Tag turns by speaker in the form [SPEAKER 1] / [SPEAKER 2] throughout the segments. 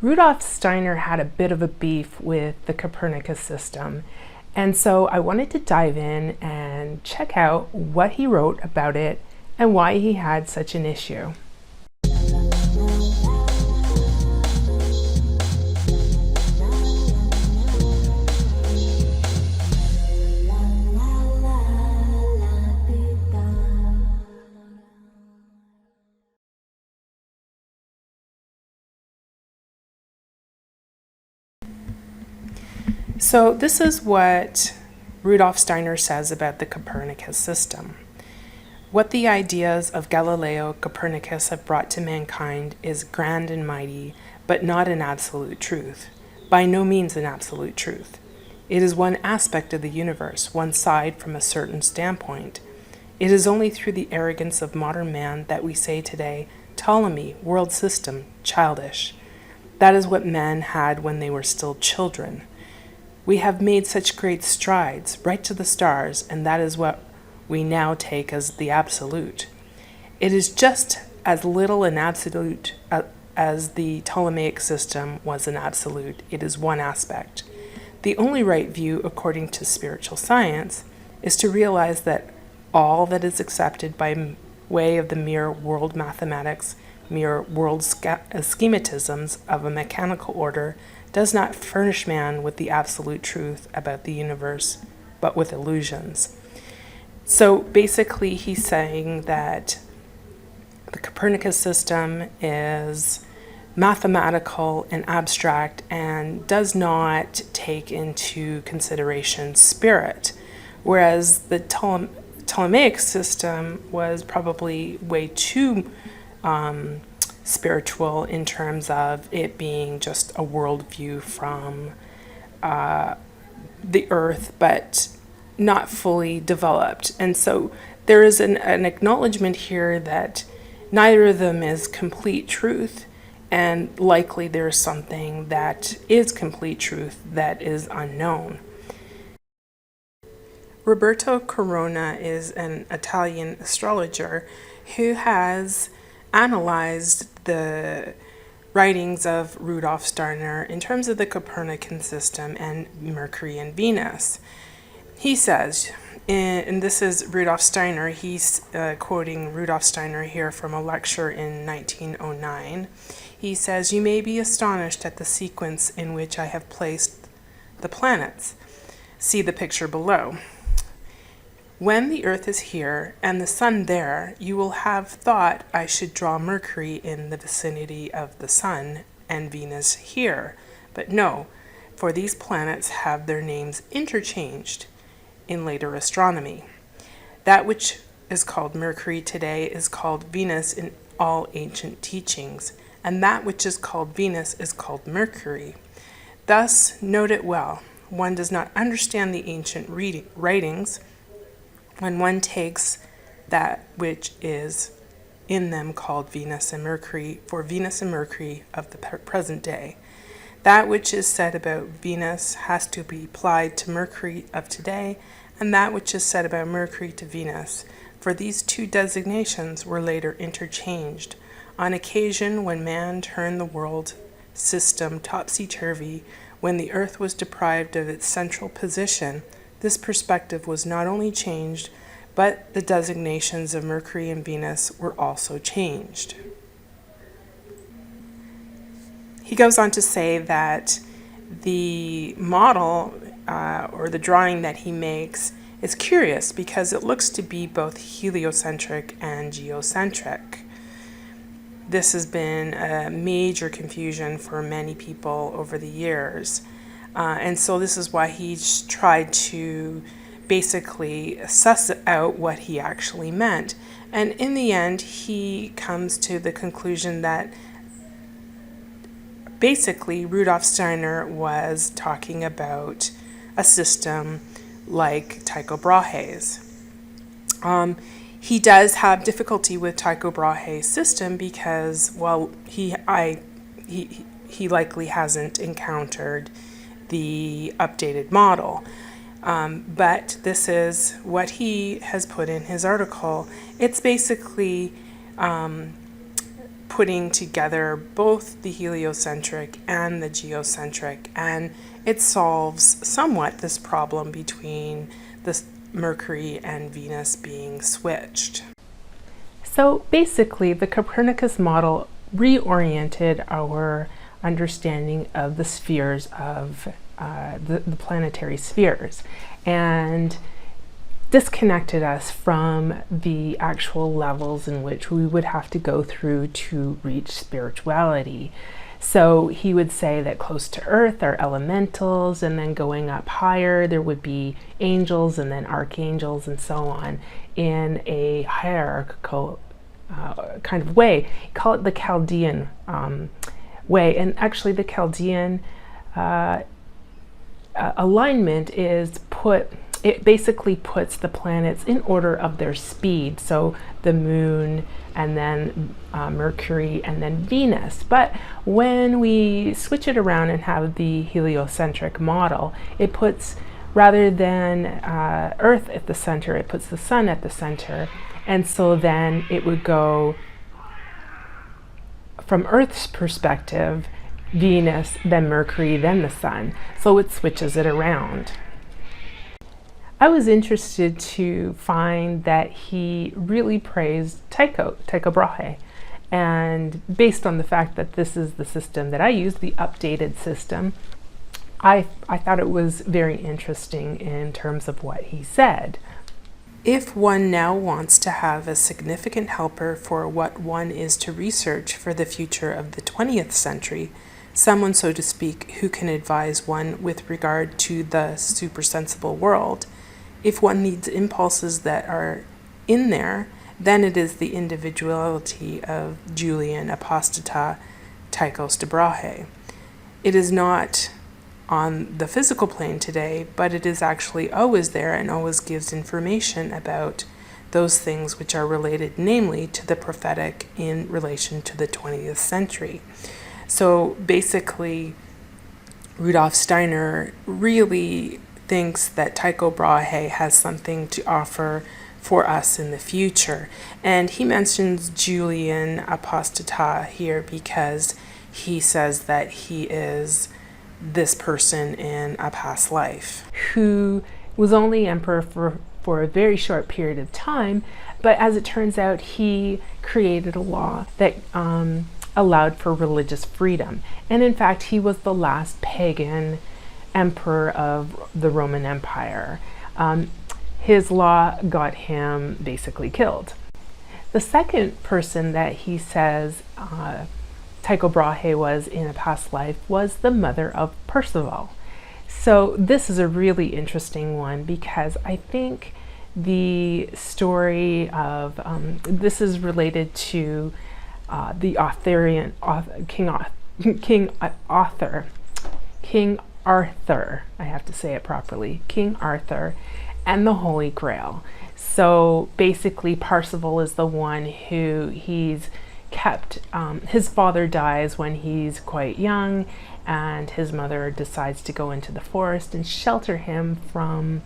[SPEAKER 1] Rudolf Steiner had a bit of a beef with the Copernicus system, and so I wanted to dive in and check out what he wrote about it and why he had such an issue. So this is what Rudolf Steiner says about the Copernicus system. What the ideas of Galileo Copernicus have brought to mankind is grand and mighty, but not an absolute truth. By no means an absolute truth. It is one aspect of the universe, one side from a certain standpoint. It is only through the arrogance of modern man that we say today, Ptolemy, world system, childish. That is what men had when they were still children. We have made such great strides, right to the stars, and that is what we now take as the absolute. It is just as little an absolute as the Ptolemaic system was an absolute. It is one aspect. The only right view, according to spiritual science, is to realize that all that is accepted by way of the mere world mathematics, mere world schematisms of a mechanical order, does not furnish man with the absolute truth about the universe, but with illusions. So basically he's saying that the Copernicus system is mathematical and abstract and does not take into consideration spirit, whereas the Ptolemaic system was probably way too spiritual in terms of it being just a worldview from the earth, but not fully developed. And so there is an acknowledgement here that neither of them is complete truth, and likely there's something that is complete truth that is unknown. Roberto Corona is an Italian astrologer who has analyzed the writings of Rudolf Steiner in terms of the Copernican system and Mercury and Venus. He says, and this is Rudolf Steiner, he's quoting Rudolf Steiner here from a lecture in 1909. He says, "You may be astonished at the sequence in which I have placed the planets. See the picture below. When the Earth is here and the Sun there, you will have thought I should draw Mercury in the vicinity of the Sun and Venus here. But no, for these planets have their names interchanged in later astronomy. That which is called Mercury today is called Venus in all ancient teachings, and that which is called Venus is called Mercury. Thus, note it well, one does not understand the ancient writings when one takes that which is in them called Venus and Mercury for Venus and Mercury of the present day. That which is said about Venus has to be applied to Mercury of today, and that which is said about Mercury to Venus, for these two designations were later interchanged. On occasion when man turned the world system topsy-turvy, when the earth was deprived of its central position, this perspective was not only changed, but the designations of Mercury and Venus were also changed." He goes on to say that the model or the drawing that he makes is curious because it looks to be both heliocentric and geocentric. This has been a major confusion for many people over the years. And so this is why he's tried to basically suss out what he actually meant. And in the end, he comes to the conclusion that basically Rudolf Steiner was talking about a system like Tycho Brahe's. He does have difficulty with Tycho Brahe's system because, well, he likely hasn't encountered the updated model. But this is what he has put in his article. It's basically putting together both the heliocentric and the geocentric, and it solves somewhat this problem between the Mercury and Venus being switched. So basically, the Copernicus model reoriented our understanding of the spheres of the planetary spheres, and disconnected us from the actual levels in which we would have to go through to reach spirituality. So he would say that close to Earth are elementals, and then going up higher there would be angels and then archangels and so on in a hierarchical kind of way. Call it the Chaldean way. And actually the Chaldean alignment is it basically puts the planets in order of their speed. So the moon, and then Mercury, and then Venus. But when we switch it around and have the heliocentric model, it puts, rather than Earth at the center, it puts the sun at the center. And so then it would go from Earth's perspective, Venus, then Mercury, then the sun. So it switches it around. I was interested to find that he really praised Tycho Brahe. And based on the fact that this is the system that I use, the updated system, I thought it was very interesting in terms of what he said. If one now wants to have a significant helper for what one is to research for the future of the 20th century, someone, so to speak, who can advise one with regard to the supersensible world, if one needs impulses that are in there, then it is the individuality of Julian Apostata Tychos de Brahe. It is not on the physical plane today, but it is actually always there and always gives information about those things which are related, namely to the prophetic in relation to the 20th century. So basically, Rudolf Steiner really thinks that Tycho Brahe has something to offer for us in the future. And he mentions Julian Apostata here because he says that he is this person in a past life who was only emperor for a very short period of time, but as it turns out, he created a law that allowed for religious freedom. And in fact, he was the last pagan emperor of the Roman Empire. His law got him basically killed. The second person that he says Tycho Brahe was in a past life was the mother of Percival. So this is a really interesting one because I think the story of this is related to the Arthurian King Arthur, I have to say it properly, King Arthur, and the Holy Grail. So basically Percival is the one who he's kept, his father dies when he's quite young, and his mother decides to go into the forest and shelter him from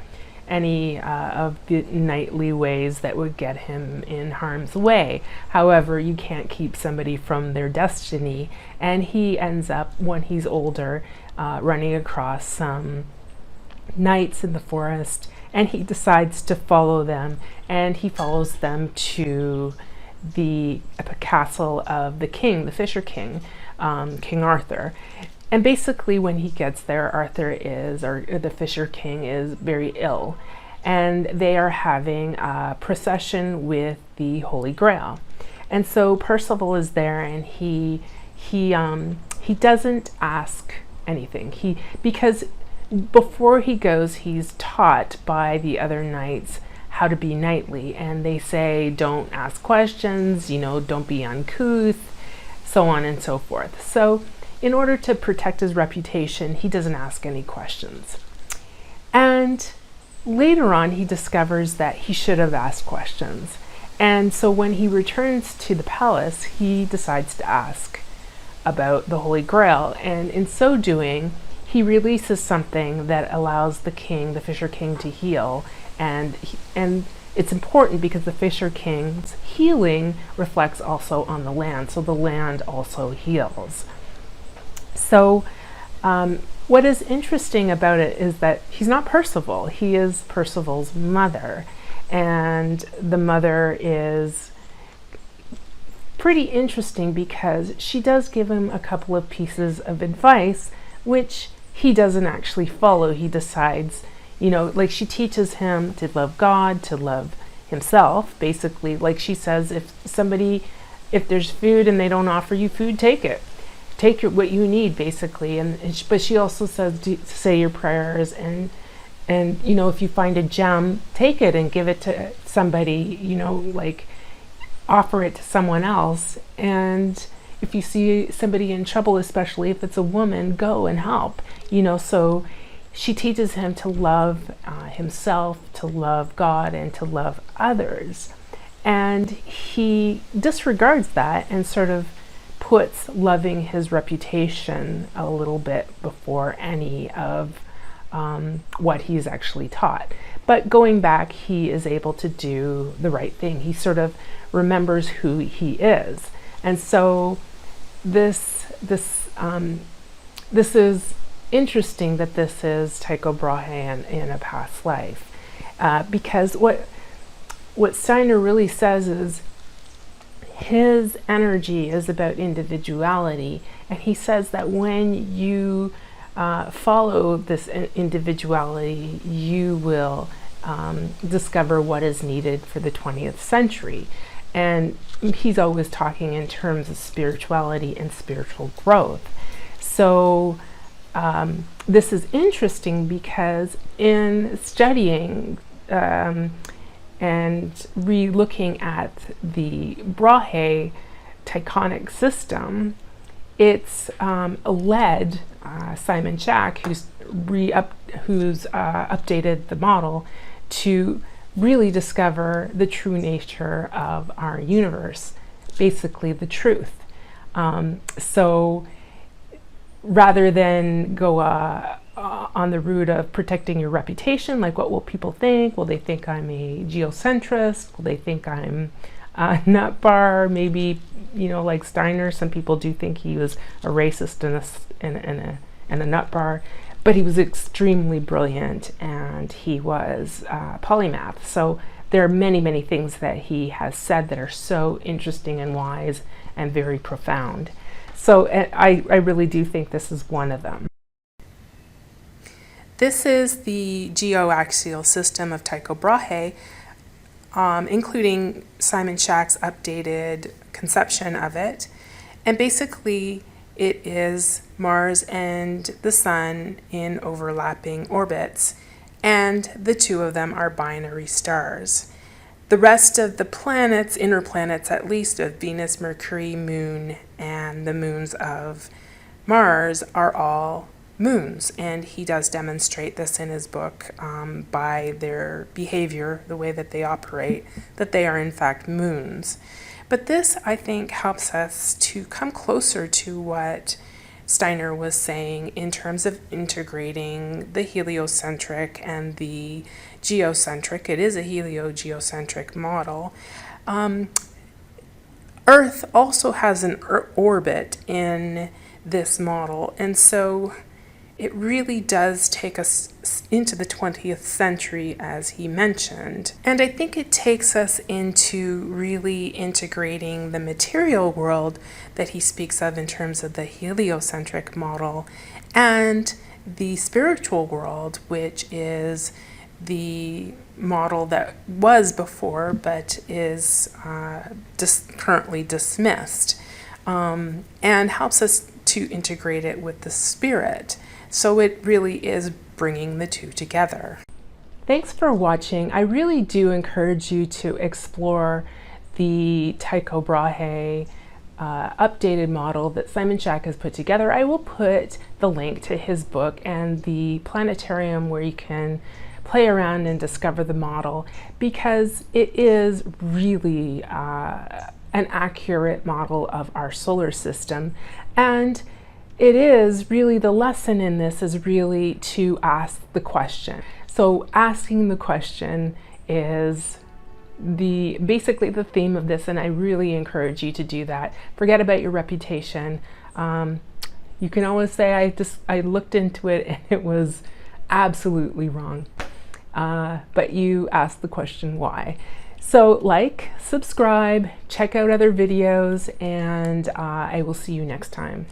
[SPEAKER 1] any of the knightly ways that would get him in harm's way. However, you can't keep somebody from their destiny, and he ends up, when he's older, running across some knights in the forest, and he decides to follow them, and he follows them to the castle of the king, the Fisher King, King Arthur. And basically when he gets there, the Fisher King is very ill, and they are having a procession with the Holy Grail. And so Percival is there, and he doesn't ask anything. Because before he goes, he's taught by the other knights how to be knightly, and they say don't ask questions, don't be uncouth, so on and so forth. So in order to protect his reputation, he doesn't ask any questions. And later on, he discovers that he should have asked questions. And so when he returns to the palace, he decides to ask about the Holy Grail. And in so doing, he releases something that allows the king, the Fisher King, to heal. And
[SPEAKER 2] it's important because the Fisher King's healing reflects also on the land, so the land also heals. So what is interesting about it is that he's not Percival, he is Percival's mother, and the mother is pretty interesting because she does give him a couple of pieces of advice which he doesn't actually follow. He decides, like she teaches him to love God, to love himself, basically. Like she says, if there's food and they don't offer you food, take it. Take what you need, basically. But she also says to say your prayers, and if you find a gem, take it and give it to somebody, like offer it to someone else. And if you see somebody in trouble, especially if it's a woman, go and help, so she teaches him to love himself, to love God, and to love others. And he disregards that and sort of puts loving his reputation a little bit before any of what he's actually taught. But going back, he is able to do the right thing. He sort of remembers who he is. And so this is interesting that this is Tycho Brahe in a past life, because what Steiner really says is his energy is about individuality, and he says that when you follow this individuality, you will discover what is needed for the 20th century. And he's always talking in terms of spirituality and spiritual growth. So this is interesting because in studying and re-looking at the Brahe Tychonic system, it's led Simon Schack, who's updated the model, to really discover the true nature of our universe, basically the truth. So rather than go on the route of protecting your reputation, like what will people think? Will they think I'm a geocentrist? Will they think I'm a nut bar? Maybe, like Steiner, some people do think he was a racist and a nut bar, but he was extremely brilliant and he was polymath. So there are many, many things that he has said that are so interesting and wise and very profound. So I really do think this is one of them.
[SPEAKER 1] This is the geoaxial system of Tycho Brahe, including Simon Schack's updated conception of it. And basically, it is Mars and the Sun in overlapping orbits, and the two of them are binary stars. The rest of the planets, inner planets at least, of Venus, Mercury, Moon, and the moons of Mars are all moons, and he does demonstrate this in his book by their behavior, the way that they operate, that they are in fact moons. But this, I think, helps us to come closer to what Steiner was saying in terms of integrating the heliocentric and the geocentric. It is a helio-geocentric model. Earth also has an orbit in this model, and so it really does take us into the 20th century, as he mentioned. And I think it takes us into really integrating the material world that he speaks of in terms of the heliocentric model and the spiritual world, which is the model that was before but is currently dismissed, and helps us to integrate it with the spirit. So it really is bringing the two together.
[SPEAKER 2] Thanks for watching. I really do encourage you to explore the Tycho Brahe updated model that Simon Schack has put together. I will put the link to his book and the planetarium where you can play around and discover the model, because it is really an accurate model of our solar system. And it is really, the lesson in this is really to ask the question. So asking the question is, basically the theme of this, and I really encourage you to do that. Forget about your reputation. You can always say, I looked into it and it was absolutely wrong. But you ask the question why. So like, subscribe, check out other videos, and I will see you next time.